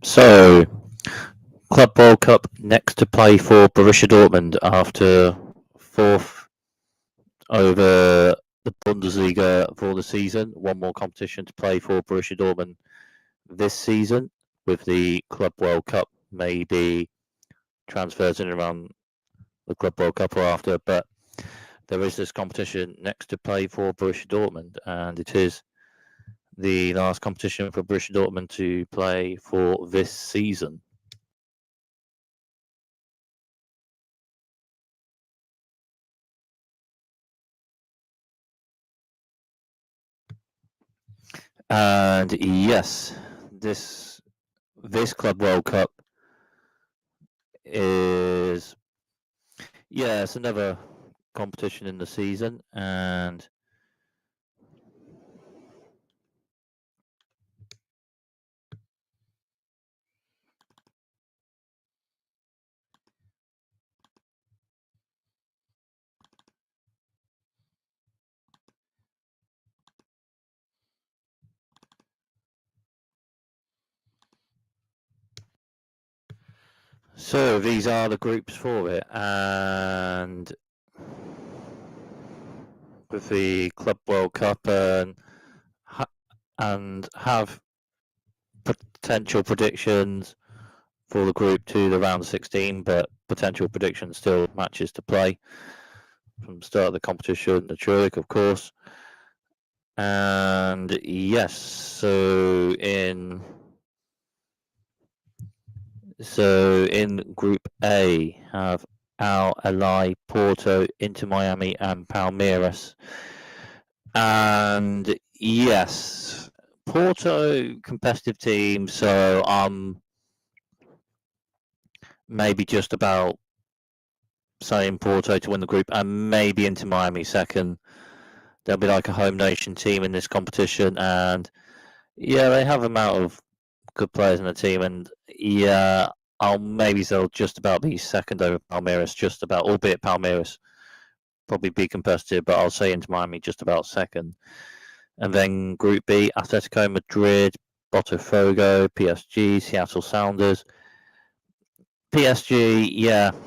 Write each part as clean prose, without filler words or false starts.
So, Club World Cup next to play for Borussia Dortmund after fourth over the Bundesliga for the season. One more competition to play for Borussia Dortmund this season, with the Club World Cup maybe transfers in around the Club World Cup or after. But there is this competition next to play for Borussia Dortmund, and it is the last competition for Borussia Dortmund to play for this season. And yes, this Club World Cup is it's another competition in the season, and so these are the groups for it, and with the Club World Cup and have potential predictions for the group to the round of 16, but potential predictions still matches to play from the start of the competition. The Zurich, of course, and yes, so in Group A have Al Ahly, Porto, Inter Miami, and Palmeiras. And yes, Porto competitive team, so I'm maybe just about saying Porto to win the group, and maybe Inter Miami second. They'll be like a home nation team in this competition, and they have a amount of good players in the team, and they'll just about be second over Palmeiras, just about, albeit Palmeiras probably be competitive, but I'll say Inter Miami just about second. And then Group B, Atletico Madrid, Botafogo, PSG, Seattle Sounders. PSG,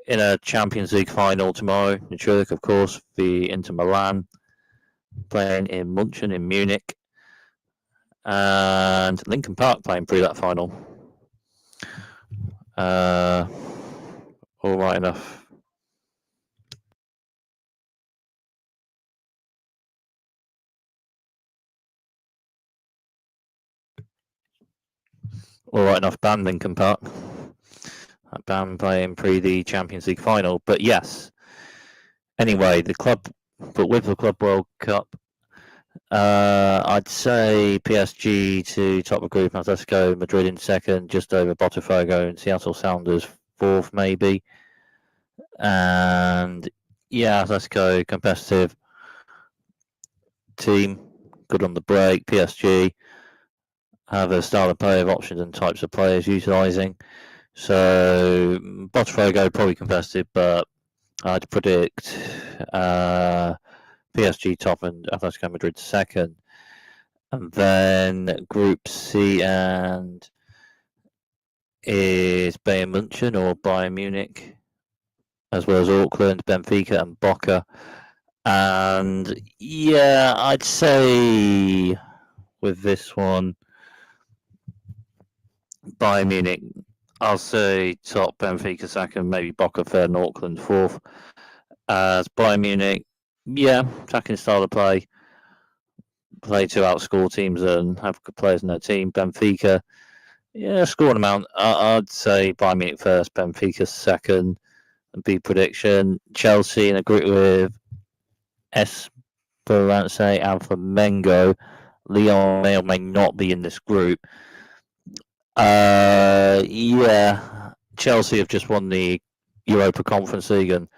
in a Champions League final tomorrow in Zurich, of course, the Inter Milan playing in Munchen in Munich, and Lincoln Park playing through that final. All right enough. All right enough, ban Lincoln Park. Ban playing pre the Champions League final, but yes. Anyway, with the Club World Cup, I'd say PSG to top the group, Atletico Madrid in second, just over Botafogo and Seattle Sounders fourth, maybe. And Atletico competitive team, good on the break. PSG have a style of play of options and types of players utilising. So Botafogo probably competitive, but I'd predict PSG top and Atletico Madrid second. And then Group C and is Bayern Munchen or Bayern Munich, as well as Auckland, Benfica, and Boca. And I'd say with this one, Bayern Munich, I'll say top, Benfica second, maybe Boca third, and Auckland fourth. As Bayern Munich, attacking style of play to outscore teams and have good players in their team. Benfica, scoring amount, I'd say Bayern Munich first, Benfica second, and B prediction. Chelsea in a group with Esperance and Flamengo. Lyon may or may not be in this group. Chelsea have just won the Europa Conference League and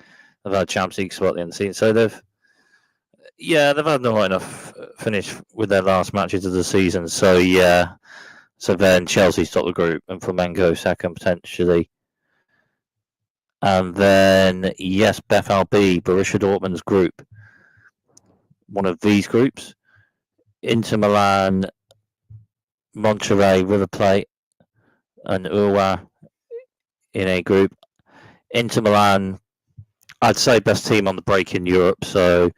have had Champions League spot at the end of the season. So they've had no right enough finish with their last matches of the season. So then Chelsea's top of the group and Flamengo second potentially. And then BFLB, Borussia Dortmund's group. One of these groups. Inter Milan, Monterrey, River Plate, and Uruguay in a group. Inter Milan, I'd say best team on the break in Europe. So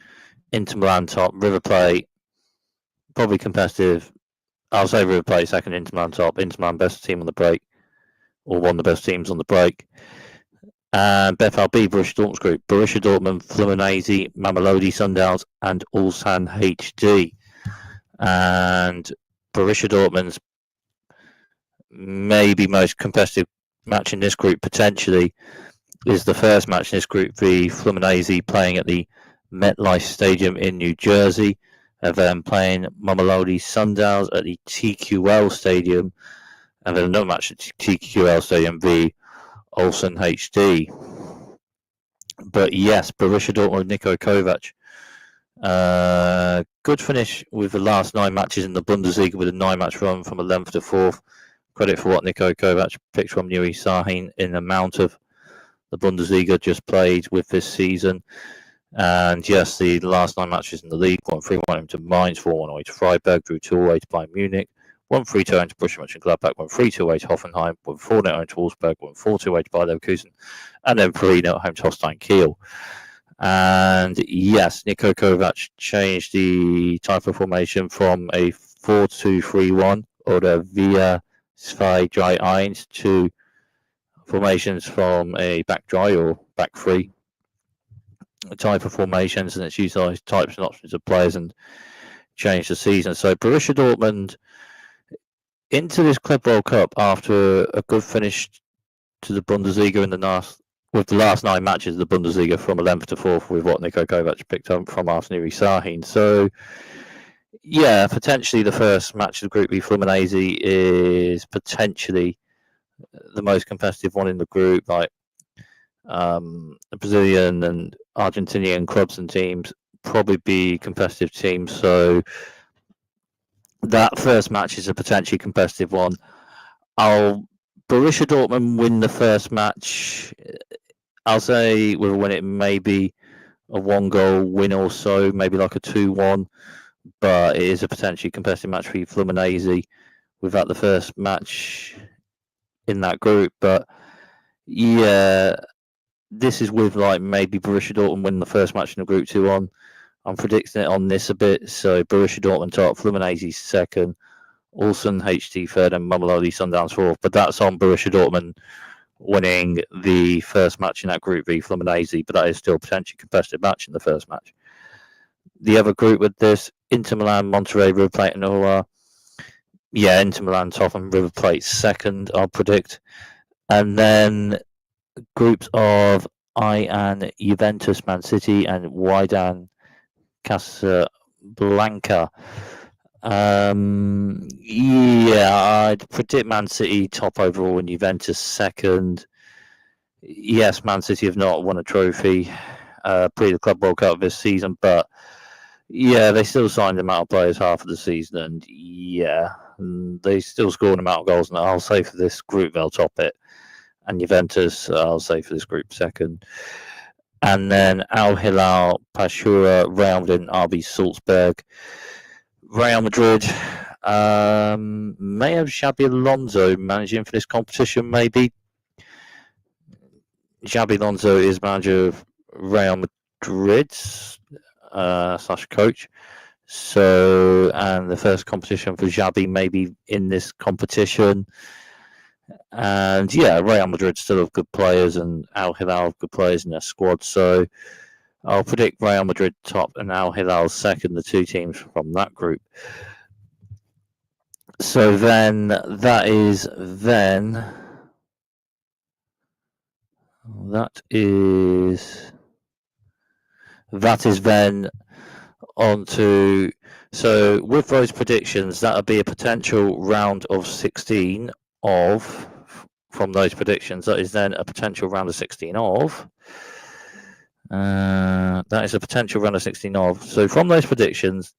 Inter Milan top, River Plate probably competitive. I'll say River Plate second, Inter Milan top. Inter Milan best team on the break, or one of the best teams on the break. And BFLB Borussia Dortmund's group: Borussia Dortmund, Fluminense, Mamelodi Sundowns, and Ulsan HD. And Borussia Dortmund's maybe most competitive match in this group potentially is the first match in this group, the Fluminense playing at the MetLife Stadium in New Jersey, and then playing Mamelodi Sundowns at the TQL Stadium, and then another match at TQL Stadium, the Ulsan HD. But yes, Borussia Dortmund, Niko Kovac. Good finish with the last 9 matches in the Bundesliga with a 9-match run from 11th to 4th. Credit for what Niko Kovac picked from Nuri Sahin in the amount of the Bundesliga just played with this season. And yes, the last 9 matches in the league: 1-3-1 to Mainz, 4-1 away to Freiburg, drew 2 away to Bayern Munich, 1-3-2 to Borussia Mönchengladbach, 1-3-2 away to Hoffenheim, 1-4-0 to Wolfsburg, 1-4-2 away to Bayer Leverkusen, and then 3-0 at home to Holstein Kiel. And yes, Niko Kovac changed the type of formation from a 4-2-3-1 or the Via 2-3-1 to formations from a back dry or back three type of formations, and it's utilised types and options of players and changed the season. So Borussia Dortmund into this Club World Cup after a good finish to the Bundesliga in the last 9 matches of the Bundesliga from 11th to 4th with what Niko Kovac picked up from Nuri Sahin. So yeah, potentially the first match of the group, Fluminense, is potentially the most competitive one in the group. Like the Brazilian and Argentinian clubs and teams probably be competitive teams. So that first match is a potentially competitive one. Borussia Dortmund win the first match. I'll say we'll win it maybe a 1-goal win or so, maybe like a 2-1. But it is a potentially competitive match for Fluminense without the first match in that group. But yeah, this is with like maybe Borussia Dortmund win the first match in the group 2-1. I'm predicting it on this a bit. So Borussia Dortmund top, Fluminense second, Ulsan HT third, and Mamelodi Sundowns fourth. But that's on Borussia Dortmund winning the first match in that group v Fluminense. But that is still a potentially competitive match in the first match. The other group with this: Inter Milan, Monterrey, River Plate, and Uruguay. Yeah, Inter Milan top and River Plate second, I'll predict. And then groups of Ayan, Juventus, Man City, and Wydad Casablanca. Yeah, I'd predict Man City top overall and Juventus second. Yes, Man City have not won a trophy pre the Club World Cup this season, but yeah, they still signed them out of players half of the season, and yeah, they still score an amount of goals. And I'll say for this group they'll top it. And Juventus, I'll say for this group second. And then Al Hilal, Pashura, Real Madrid, RB Salzburg. Real Madrid may have Xabi Alonso managing for this competition, maybe. Xabi Alonso is manager of Real Madrid / coach. So, and the first competition for Xabi maybe in this competition. And yeah, Real Madrid still have good players, and Al Hilal have good players in their squad. So I'll predict Real Madrid top and Al Hilal second, the two teams from that group. So then that is then on to. So with those predictions, that'll be a potential round of 16 from those predictions. That is then a potential round of 16 of. That is a potential round of 16 of. So from those predictions,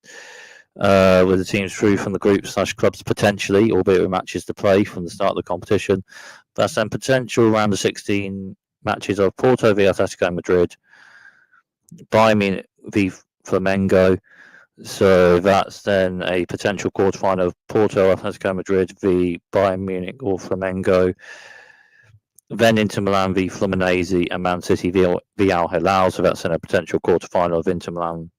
with the teams through from the group / clubs potentially, albeit with matches to play from the start of the competition, that's then potential round of 16 matches of Porto v Atletico Madrid, Bayern Munich v Flamengo, So that's then a potential quarterfinal of Porto, Atletico Madrid v Bayern Munich or Flamengo. Then Inter Milan v Fluminense and Man City v Al Hilal. So that's in a potential quarterfinal of Inter Milan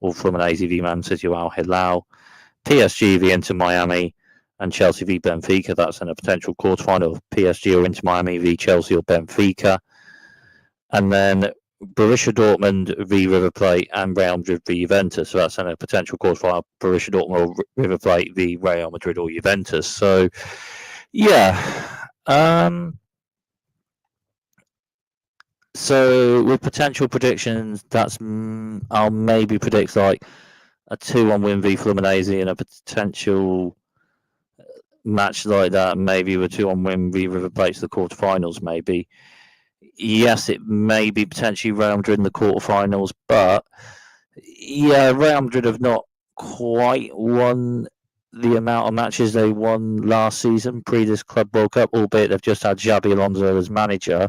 or Fluminense v Man City or Al Hilal. PSG v Inter Miami and Chelsea v Benfica. That's in a potential quarterfinal of PSG or Inter Miami v Chelsea or Benfica. And then Borussia Dortmund v River Plate and Real Madrid v Juventus. So that's in a potential quarterfinal. Borussia Dortmund or River Plate v Real Madrid or Juventus. So, yeah. So with potential predictions, I'll maybe predict like a 2-1 win v Fluminense and a potential match like that, maybe with a 2-1 win v River Plate to the quarterfinals, maybe. Yes, it may be potentially Real Madrid in the quarterfinals, but yeah, Real Madrid have not quite won the amount of matches they won last season pre this Club World Cup, albeit they've just had Xabi Alonso as manager.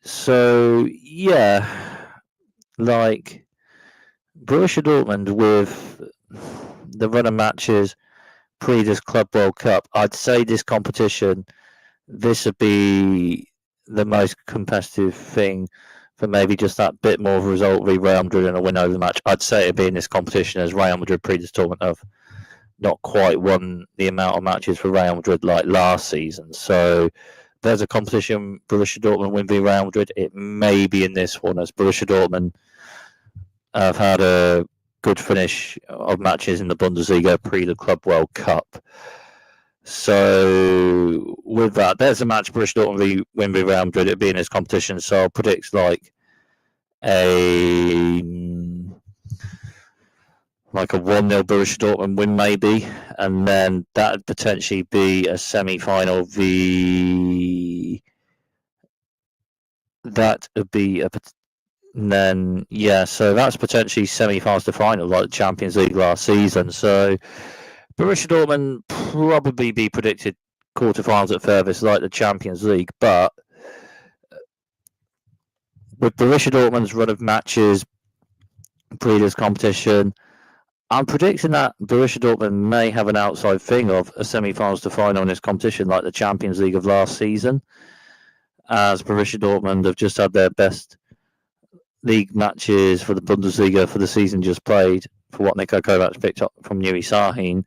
So yeah, like Borussia Dortmund with the run of matches pre this Club World Cup, I'd say this competition, this would be the most competitive thing for maybe just that bit more of a result v Real Madrid and a win over the match. I'd say it'd be in this competition as Real Madrid pre this tournament have not quite won the amount of matches for Real Madrid like last season. So there's a competition, Borussia Dortmund win v Real Madrid. It may be in this one as Borussia Dortmund have had a good finish of matches in the Bundesliga pre the Club World Cup. So with that, there's a match Borussia Dortmund win v Real Madrid. It'd be in this competition. So I'll predict like a 1-0 Borussia Dortmund win maybe, and then that'd potentially be a semi-final that would be and then yeah, so that's potentially semi-finals to final like the Champions League last season. So Borussia Dortmund probably be predicted quarterfinals at furthest like the Champions League, but with Borussia Dortmund's run of matches pre this competition, I'm predicting that Borussia Dortmund may have an outside thing of a semi-finals to final in this competition like the Champions League of last season, as Borussia Dortmund have just had their best league matches for the Bundesliga for the season just played, for what Niko Kovac picked up from Nuri Sahin.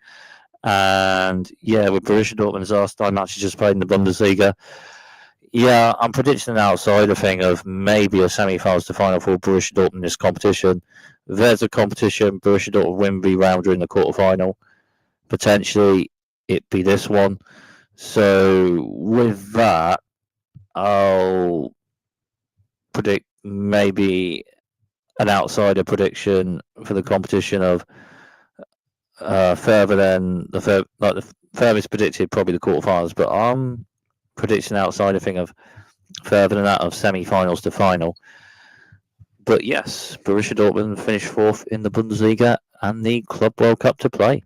And yeah, with Borussia Dortmund's last 9 matches just played in the Bundesliga, yeah, I'm predicting an outsider thing of maybe a semi-finals to final for Borussia Dortmund in this competition. There's a competition, Borussia Dortmund win v Real Madrid in the quarterfinal. Potentially, it'd be this one. So with that, I'll predict maybe an outsider prediction for the competition of further than the furthest predicted, probably the quarterfinals, but I'm predicting an outsider thing of further than that of semi-finals to final. But yes, Borussia Dortmund finished 4th in the Bundesliga and the Club World Cup to play.